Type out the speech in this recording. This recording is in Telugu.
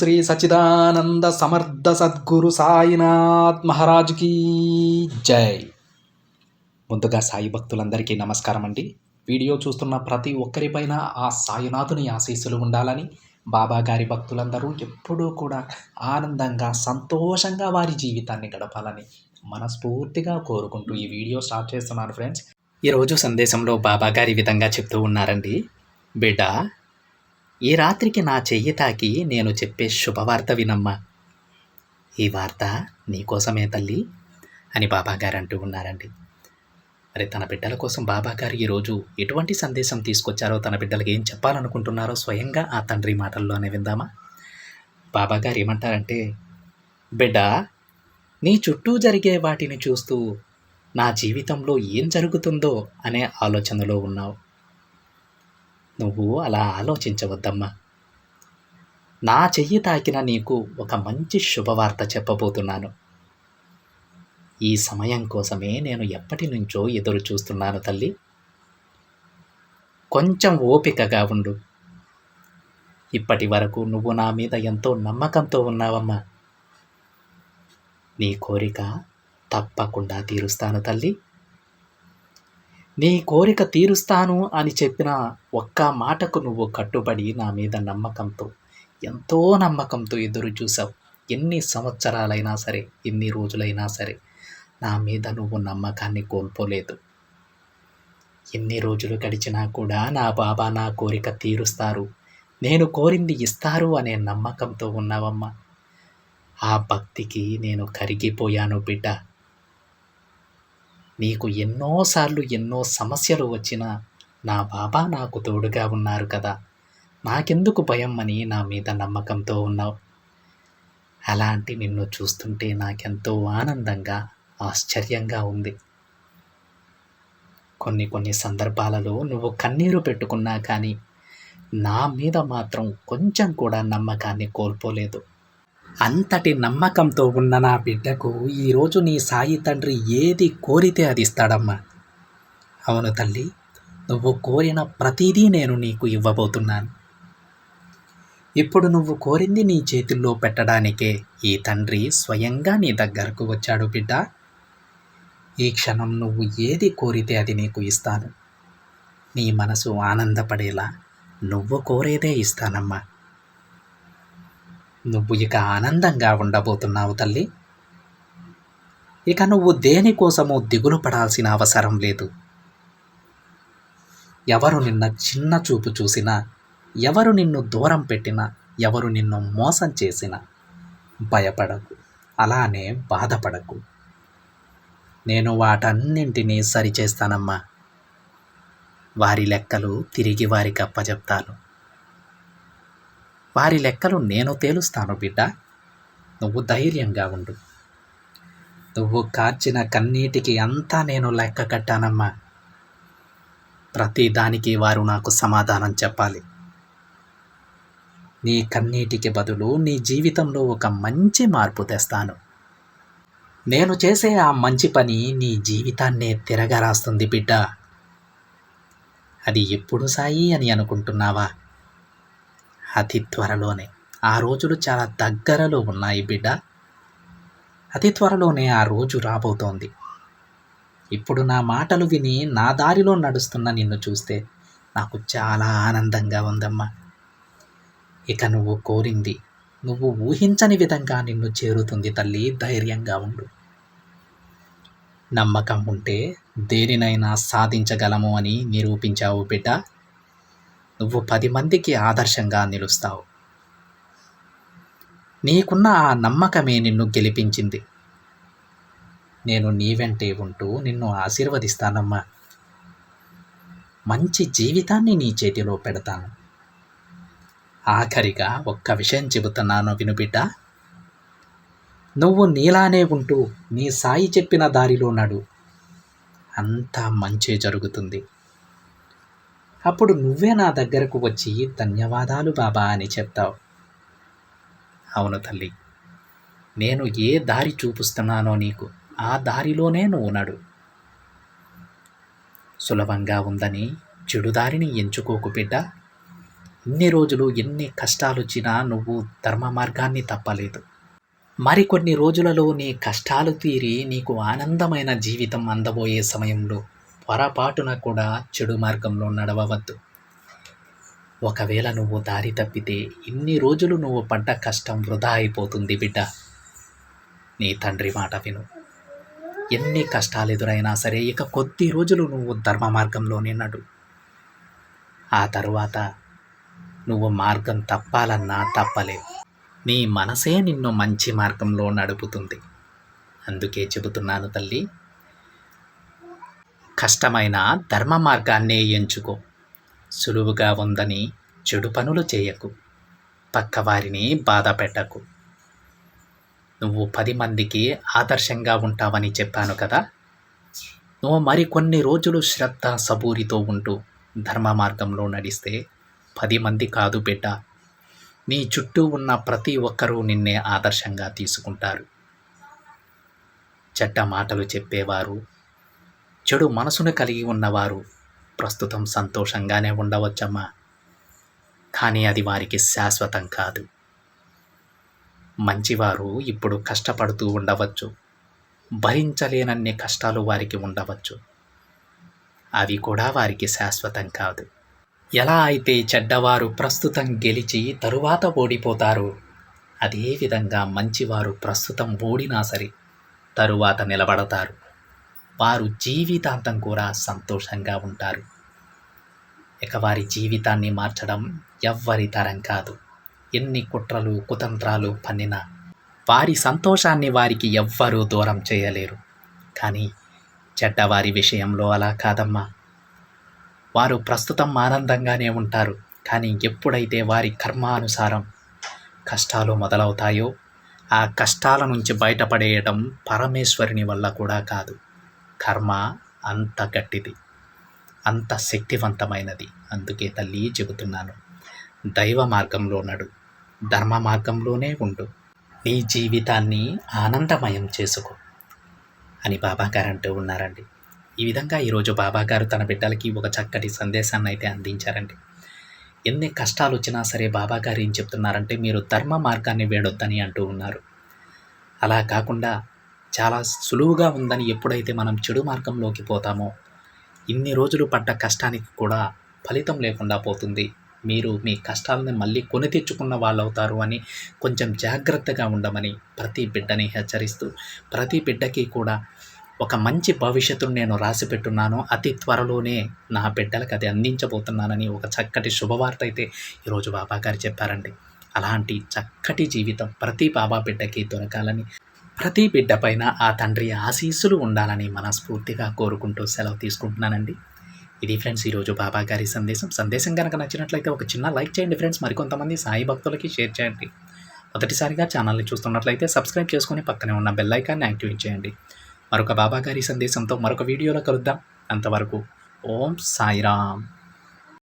శ్రీ సచిదానంద సమర్థ సద్గురు సాయినాథ్ మహారాజ్కి జై. ముందుగా సాయి భక్తులందరికీ నమస్కారం అండి. వీడియో చూస్తున్న ప్రతి ఒక్కరిపైన ఆ సాయినాథుని ఆశీస్సులు ఉండాలని, బాబా గారి భక్తులందరూ ఎప్పుడూ కూడా ఆనందంగా సంతోషంగా వారి జీవితాన్ని గడపాలని మనస్ఫూర్తిగా కోరుకుంటూ ఈ వీడియో స్టార్ట్ చేస్తున్నాను ఫ్రెండ్స్. ఈరోజు సందేశంలో బాబా గారి విధంగా చెప్తూ ఉన్నారండి. బిడ్డ, ఈ రాత్రికి నా చెయ్యి తాకి నేను చెప్పే శుభవార్త వినమ్మా. ఈ వార్త నీకోసమే తల్లి అని బాబాగారు అంటూ ఉన్నారండి. మరి తన బిడ్డల కోసం బాబాగారు ఈరోజు ఎటువంటి సందేశం తీసుకొచ్చారో, తన బిడ్డలకు ఏం చెప్పాలనుకుంటున్నారో స్వయంగా ఆ తండ్రి మాటల్లోనే విందామా. బాబాగారు ఏమంటారంటే, బిడ్డ, నీ చుట్టూ జరిగే వాటిని చూస్తూ నా జీవితంలో ఏం జరుగుతుందో అనే ఆలోచనలో ఉన్నావు. నువ్వు అలా ఆలోచించవద్దమ్మా. నా చెయ్యి తాకిన నీకు ఒక మంచి శుభవార్త చెప్పబోతున్నాను. ఈ సమయం కోసమే నేను ఎప్పటి నుంచో ఎదురు చూస్తున్నాను తల్లి. కొంచెం ఓపికగా ఉండు. ఇప్పటి వరకు నువ్వు నా మీద ఎంతో నమ్మకంతో ఉన్నావమ్మా. నీ కోరిక తప్పకుండా తీరుస్తాను తల్లి. నీ కోరిక తీరుస్తాను అని చెప్పిన ఒక్క మాటకు నువ్వు కట్టుబడి నా మీద నమ్మకంతో, ఎంతో నమ్మకంతో ఎదురు చూసావు. ఎన్ని సంవత్సరాలైనా సరే, ఎన్ని రోజులైనా సరే నా మీద నువ్వు నమ్మకాన్ని కోల్పోలేదు. ఎన్ని రోజులు గడిచినా కూడా నా బాబా నా కోరిక తీరుస్తారు, నేను కోరింది ఇస్తారు అనే నమ్మకంతో ఉన్నావమ్మా. ఆ భక్తికి నేను కరిగిపోయాను బిడ్డ. నీకు ఎన్నోసార్లు ఎన్నో సమస్యలు వచ్చినా నా బాబా నాకు తోడుగా ఉన్నారు కదా, నాకెందుకు భయం అని నా మీద నమ్మకంతో ఉన్నావు. అలాంటి నిన్ను చూస్తుంటే నాకెంతో ఆనందంగా, ఆశ్చర్యంగా ఉంది. కొన్ని సందర్భాలలో నువ్వు కన్నీరు పెట్టుకున్నా కానీ నా మీద మాత్రం కొంచెం కూడా నమ్మకాన్ని కోల్పోలేదు. అంతటి నమ్మకంతో ఉన్న నా బిడ్డకు ఈరోజు నీ సాయి తండ్రి ఏది కోరితే అది ఇస్తాడమ్మా. అవును తల్లి, నువ్వు కోరిన ప్రతిదీ నేను నీకు ఇవ్వబోతున్నాను. ఇప్పుడు నువ్వు కోరింది నీ చేతుల్లో పెట్టడానికే ఈ తండ్రి స్వయంగా నీ దగ్గరకు వచ్చాడు బిడ్డ. ఈ క్షణం నువ్వు ఏది కోరితే అది నీకు ఇస్తాను. నీ మనసు ఆనందపడేలా నువ్వు కోరేదే ఇస్తానమ్మా. నువ్వు ఇక ఆనందంగా ఉండబోతున్నావు తల్లి. ఇక నువ్వు దేనికోసమో దిగులు పడాల్సిన అవసరం లేదు. ఎవరు నిన్న చిన్న చూపు చూసినా, ఎవరు నిన్ను దూరం పెట్టినా, ఎవరు నిన్ను మోసం చేసినా భయపడకు, అలానే బాధపడకు. నేను వాటన్నింటినీ సరిచేస్తానమ్మా. వారి లెక్కలు తిరిగి వారికి అప్పచెప్తాను. వారి లెక్కలు నేను తేలుస్తాను బిడ్డ. నువ్వు ధైర్యంగా ఉండు. నువ్వు కార్చిన కన్నీటికి అంతా నేను లెక్క కట్టానమ్మా. ప్రతి దానికి వారు నాకు సమాధానం చెప్పాలి. నీ కన్నీటికి బదులు నీ జీవితంలో ఒక మంచి మార్పు తెస్తాను. నేను చేసే ఆ మంచి పని నీ జీవితాన్నే తిరగరాస్తుంది బిడ్డ. అది ఎప్పుడు సాయి అని అనుకుంటున్నావా? అతి త్వరలోనే. ఆ రోజులు చాలా దగ్గరలో ఉన్నాయి బిడ్డ. అతి త్వరలోనే ఆ రోజు రాబోతోంది. ఇప్పుడు నా మాటలు విని నా దారిలో నడుస్తున్న నిన్ను చూస్తే నాకు చాలా ఆనందంగా ఉందమ్మా. ఇక నువ్వు కోరింది నువ్వు ఊహించని విధంగా నిన్ను చేరుతుంది తల్లి. ధైర్యంగా ఉండు. నమ్మకం ఉంటే దేనినైనా సాధించగలము అని నిరూపించావు బిడ్డ. నువ్వు 10 మందికి ఆదర్శంగా నిలుస్తావు. నీకున్న ఆ నమ్మకమే నిన్ను గెలిపించింది. నేను నీ వెంటే ఉంటూ నిన్ను ఆశీర్వదిస్తానమ్మా. మంచి జీవితాన్ని నీ చేతిలో పెడతాను. ఆఖరిగా ఒక్క విషయం చెబుతున్నాను విను బిడ్డ. నువ్వు నీలానే ఉంటూ నీ సాయి చెప్పిన దారిలో నడు. అంతా మంచే జరుగుతుంది. అప్పుడు నువ్వే నా దగ్గరకు వచ్చి ధన్యవాదాలు బాబా అని చెప్తావు. అవును తల్లి, నేను ఏ దారి చూపిస్తున్నానో నీకు ఆ దారిలోనే నువ్వు నడు. సులభంగా ఉందని చెడు దారిని ఎంచుకోకు బిడ్డ. ఇన్ని రోజులు ఎన్ని కష్టాలొచ్చినా నువ్వు ధర్మ మార్గాన్ని తప్పలేదు. మరికొన్ని రోజులలో నీ కష్టాలు తీరి నీకు ఆనందమైన జీవితం అందబోయే సమయంలో పొరపాటున కూడా చెడు మార్గంలో నడవవద్దు. ఒకవేళ నువ్వు దారి తప్పితే ఇన్ని రోజులు నువ్వు పడ్డ కష్టం వృధా అయిపోతుంది బిడ్డ. నీ తండ్రి మాట విను. ఎన్ని కష్టాలు ఎదురైనా సరే ఇక కొద్ది రోజులు నువ్వు ధర్మ మార్గంలోనే నడు. ఆ తరువాత నువ్వు మార్గం తప్పాలన్నా తప్పలేవు. నీ మనసే నిన్ను మంచి మార్గంలో నడుపుతుంది. అందుకే చెబుతున్నాను తల్లి, కష్టమైన ధర్మ మార్గాన్నే ఎంచుకో. సులువుగా ఉందని చెడు పనులు చేయకు. పక్కవారిని బాధ పెట్టకు. నువ్వు 10 మందికి ఆదర్శంగా ఉంటావని చెప్పాను కదా. నువ్వు మరికొన్ని రోజులు శ్రద్ధ సబూరితో ఉంటూ ధర్మ మార్గంలో నడిస్తే 10 మంది కాదు బిడ్డ, నీ చుట్టూ ఉన్న ప్రతి ఒక్కరూ నిన్నే ఆదర్శంగా తీసుకుంటారు. చెడ్డ మాటలు చెప్పేవారు, చెడు మనసును కలిగి ఉన్నవారు ప్రస్తుతం సంతోషంగానే ఉండవచ్చమ్మా, కానీ అది వారికి శాశ్వతం కాదు. మంచివారు ఇప్పుడు కష్టపడుతూ ఉండవచ్చు, భరించలేనన్ని కష్టాలు వారికి ఉండవచ్చు, అవి కూడా వారికి శాశ్వతం కాదు. ఎలా అయితే చెడ్డవారు ప్రస్తుతం గెలిచి తరువాత ఓడిపోతారు, అదేవిధంగా మంచివారు ప్రస్తుతం ఓడినా సరే తరువాత నిలబడతారు. వారు జీవితాంతం కూడా సంతోషంగా ఉంటారు. ఇక వారి జీవితాన్ని మార్చడం ఎవ్వరి తరం కాదు. ఎన్ని కుట్రలు కుతంత్రాలు పన్నినా వారి సంతోషాన్ని వారికి ఎవ్వరూ దూరం చేయలేరు. కానీ చెడ్డవారి విషయంలో అలా కాదమ్మా. వారు ప్రస్తుతం ఆనందంగానే ఉంటారు, కానీ ఎప్పుడైతే వారి కర్మానుసారం కష్టాలు మొదలవుతాయో ఆ కష్టాల నుంచి బయటపడేయడం పరమేశ్వరుని వల్ల కూడా కాదు. కర్మ అంత గట్టిది, అంత శక్తివంతమైనది. అందుకే తల్లి చెబుతున్నాను, దైవ మార్గంలో నడు, ధర్మ మార్గంలోనే ఉండు, నీ జీవితాన్ని ఆనందమయం చేసుకో అని బాబాగారు అంటూ ఉన్నారండి. ఈ విధంగా ఈరోజు బాబాగారు తన బిడ్డలకి ఒక చక్కటి సందేశాన్ని అయితే అందించారండి. ఎన్ని కష్టాలు వచ్చినా సరే బాబాగారు ఏం చెప్తున్నారంటే, మీరు ధర్మ మార్గాన్ని వేడొద్దని అంటూ ఉన్నారు. అలా కాకుండా చాలా సులువుగా ఉందని ఎప్పుడైతే మనం చెడు మార్గంలోకి పోతామో ఇన్ని రోజులు పడ్డ కష్టానికి కూడా ఫలితం లేకుండా పోతుంది. మీరు మీ కష్టాలని మళ్ళీ కొని తెచ్చుకున్న వాళ్ళు అవుతారు అని కొంచెం జాగ్రత్తగా ఉండమని ప్రతి బిడ్డని హెచ్చరిస్తూ, ప్రతి బిడ్డకి కూడా ఒక మంచి భవిష్యత్తును నేను రాసి పెట్టున్నాను, అతి త్వరలోనే నా బిడ్డలకు అది అందించబోతున్నానని ఒక చక్కటి శుభవార్త అయితే ఈరోజు బాబాగారు చెప్పారండి. అలాంటి చక్కటి జీవితం ప్రతి బాబా బిడ్డకి దొరకాలని, ప్రతి బిడ్డ పైన ఆ తండ్రి ఆశీస్సులు ఉండాలని మనస్ఫూర్తిగా కోరుకుంటూ సెలవు తీసుకుంటున్నానండి. ఇది ఫ్రెండ్స్ ఈరోజు బాబాగారి సందేశం కనుక నచ్చినట్లయితే ఒక చిన్న లైక్ చేయండి ఫ్రెండ్స్. మరికొంతమంది సాయి భక్తులకి షేర్ చేయండి. మొదటిసారిగా ఛానల్ని చూస్తున్నట్లయితే సబ్స్క్రైబ్ చేసుకొని పక్కనే ఉన్న బెల్ ఐకాన్ని యాక్టివేట్ చేయండి. మరొక బాబాగారి సందేశంతో మరొక వీడియోలో కలుద్దాం. అంతవరకు ఓం సాయిరామ్.